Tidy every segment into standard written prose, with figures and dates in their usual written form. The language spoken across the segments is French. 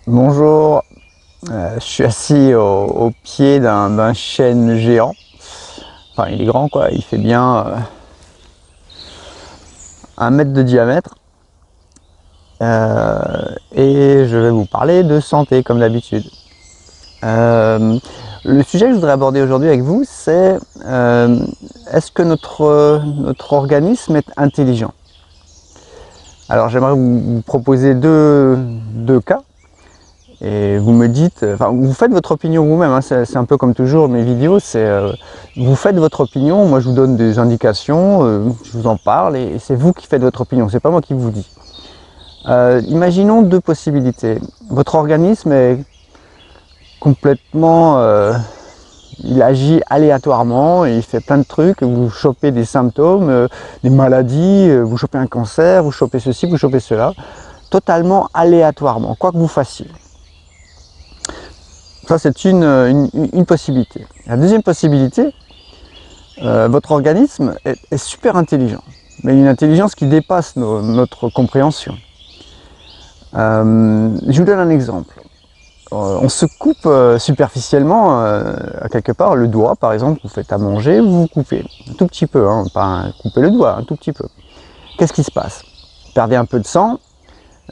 Bonjour, je suis assis au pied d'un chêne géant. Enfin, il est grand quoi, il fait bien 1 mètre de diamètre. Et je vais vous parler de santé comme d'habitude. Le sujet que je voudrais aborder aujourd'hui avec vous, c'est est-ce que notre organisme est intelligent? Alors j'aimerais vous proposer deux cas. Et vous me dites, enfin vous faites votre opinion vous-même, hein, c'est un peu comme toujours mes vidéos, c'est vous faites votre opinion, moi je vous donne des indications, je vous en parle et c'est vous qui faites votre opinion, c'est pas moi qui vous dis. Imaginons deux possibilités. Votre organisme est complètement, il agit aléatoirement, et il fait plein de trucs, vous chopez des symptômes, des maladies, vous chopez un cancer, vous chopez ceci, vous chopez cela, totalement aléatoirement, quoi que vous fassiez. Ça, c'est une possibilité. La deuxième possibilité, votre organisme est super intelligent, mais une intelligence qui dépasse notre compréhension. Je vous donne un exemple. On se coupe superficiellement, à quelque part, le doigt, par exemple, vous faites à manger, vous vous coupez. Un tout petit peu, hein, pas couper le doigt, un tout petit peu. Qu'est-ce qui se passe? Vous perdez un peu de sang,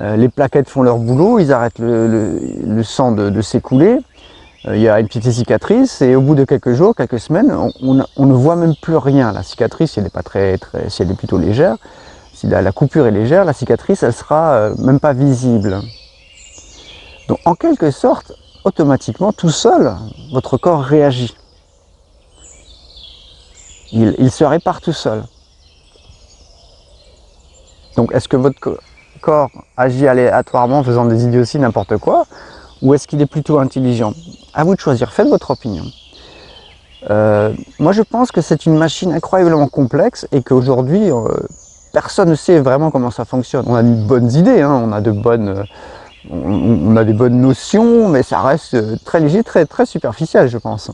les plaquettes font leur boulot, ils arrêtent le sang de s'écouler. Il y a une petite cicatrice et au bout de quelques jours, quelques semaines, on ne voit même plus rien. La cicatrice, si elle n'est pas si elle est plutôt légère, si la coupure est légère, la cicatrice, elle sera même pas visible. Donc en quelque sorte, automatiquement, tout seul, votre corps réagit. Il se répare tout seul. Donc est-ce que votre corps agit aléatoirement en faisant des idioties, n'importe quoi, ou est-ce qu'il est plutôt intelligent? À vous de choisir, faites votre opinion. Moi je pense que c'est une machine incroyablement complexe et qu'aujourd'hui personne ne sait vraiment comment ça fonctionne. On a de bonnes idées, hein, on a des bonnes notions, mais ça reste très léger, très superficiel je pense.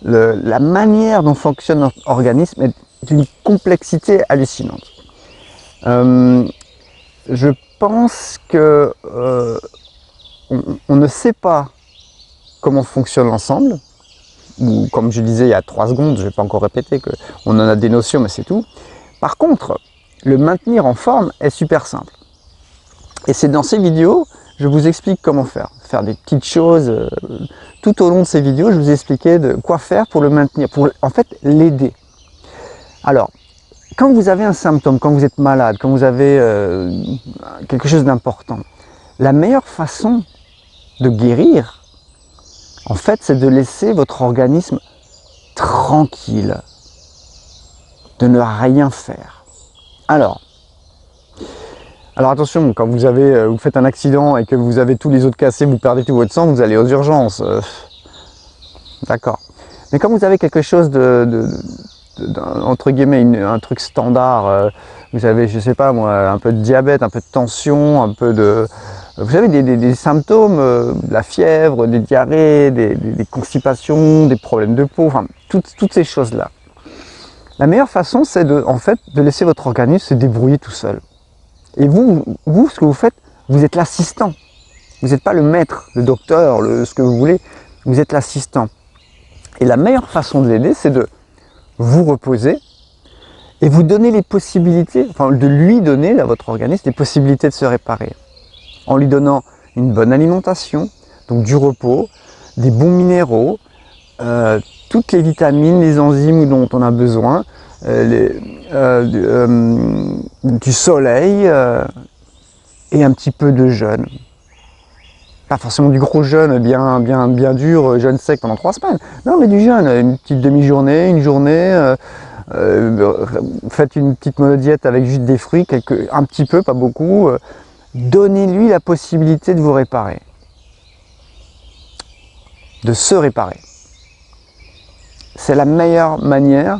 La manière dont fonctionne notre organisme est d'une complexité hallucinante. Je pense que on ne sait pas comment fonctionne l'ensemble, ou comme je disais il y a 3 secondes, je ne vais pas encore répéter qu'on en a des notions, mais c'est tout. Par contre, le maintenir en forme est super simple. Et c'est dans ces vidéos, je vous explique comment faire des petites choses. Tout au long de ces vidéos, je vous expliquais de quoi faire pour le maintenir, pour en fait l'aider. Alors, quand vous avez un symptôme, quand vous êtes malade, quand vous avez quelque chose d'important, la meilleure façon de guérir, en fait, c'est de laisser votre organisme tranquille, de ne rien faire. Alors attention, quand vous faites un accident et que vous avez tous les os cassés, vous perdez tout votre sang, vous allez aux urgences. D'accord. Mais quand vous avez quelque chose entre guillemets, un truc standard, vous avez, je sais pas moi, un peu de diabète, un peu de tension, un peu de... Vous avez des symptômes, de la fièvre, des diarrhées, des constipations, des problèmes de peau, enfin, toutes ces choses-là. La meilleure façon, c'est en fait, de laisser votre organisme se débrouiller tout seul. Et vous, ce que vous faites, vous êtes l'assistant. Vous n'êtes pas le maître, le docteur, ce que vous voulez, vous êtes l'assistant. Et la meilleure façon de l'aider, c'est de vous reposer et vous donner les possibilités, enfin de lui donner à votre organisme les possibilités de se réparer. En lui donnant une bonne alimentation, donc du repos, des bons minéraux, toutes les vitamines, les enzymes dont on a besoin, du soleil et un petit peu de jeûne. Pas forcément du gros jeûne bien dur, jeûne sec pendant 3 semaines. Non, mais du jeûne, une petite demi-journée, une journée. Faites une petite monodiète avec juste des fruits, un petit peu, pas beaucoup. Donnez-lui la possibilité de vous réparer, de se réparer. C'est la meilleure manière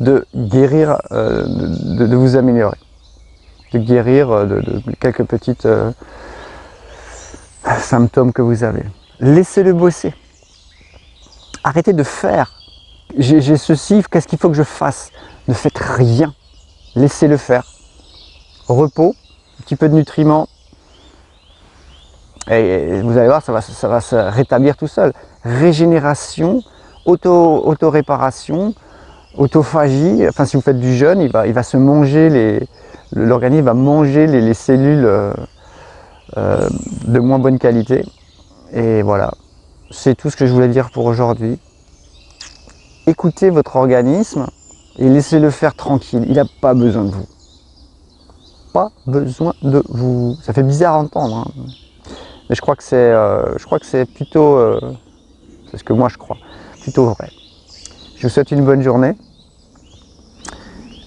de guérir, de vous améliorer, de guérir de quelques petites symptômes que vous avez. Laissez-le bosser. Arrêtez de faire. J'ai ceci, qu'est-ce qu'il faut que je fasse? Ne faites rien. Laissez-le faire. Repos, un petit peu de nutriments, Et vous allez voir, ça va se rétablir tout seul. Régénération, auto-réparation, autophagie. Enfin, si vous faites du jeûne, il va se manger, l'organisme va manger les cellules de moins bonne qualité. Et voilà, c'est tout ce que je voulais dire pour aujourd'hui. Écoutez votre organisme et laissez-le faire tranquille. Il n'a pas besoin de vous. Pas besoin de vous. Ça fait bizarre à entendre, hein. Mais je crois que c'est plutôt, c'est ce que moi je crois, plutôt vrai. Je vous souhaite une bonne journée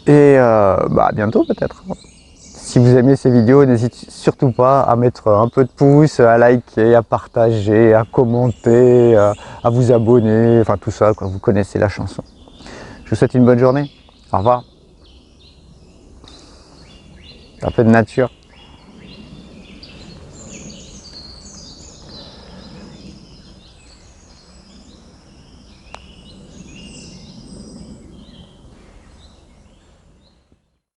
et à bientôt peut-être. Si vous aimez ces vidéos, n'hésitez surtout pas à mettre un peu de pouce, à liker, à partager, à commenter, à vous abonner, enfin tout ça, quoi. Vous connaissez la chanson. Je vous souhaite une bonne journée. Au revoir. Un peu de nature.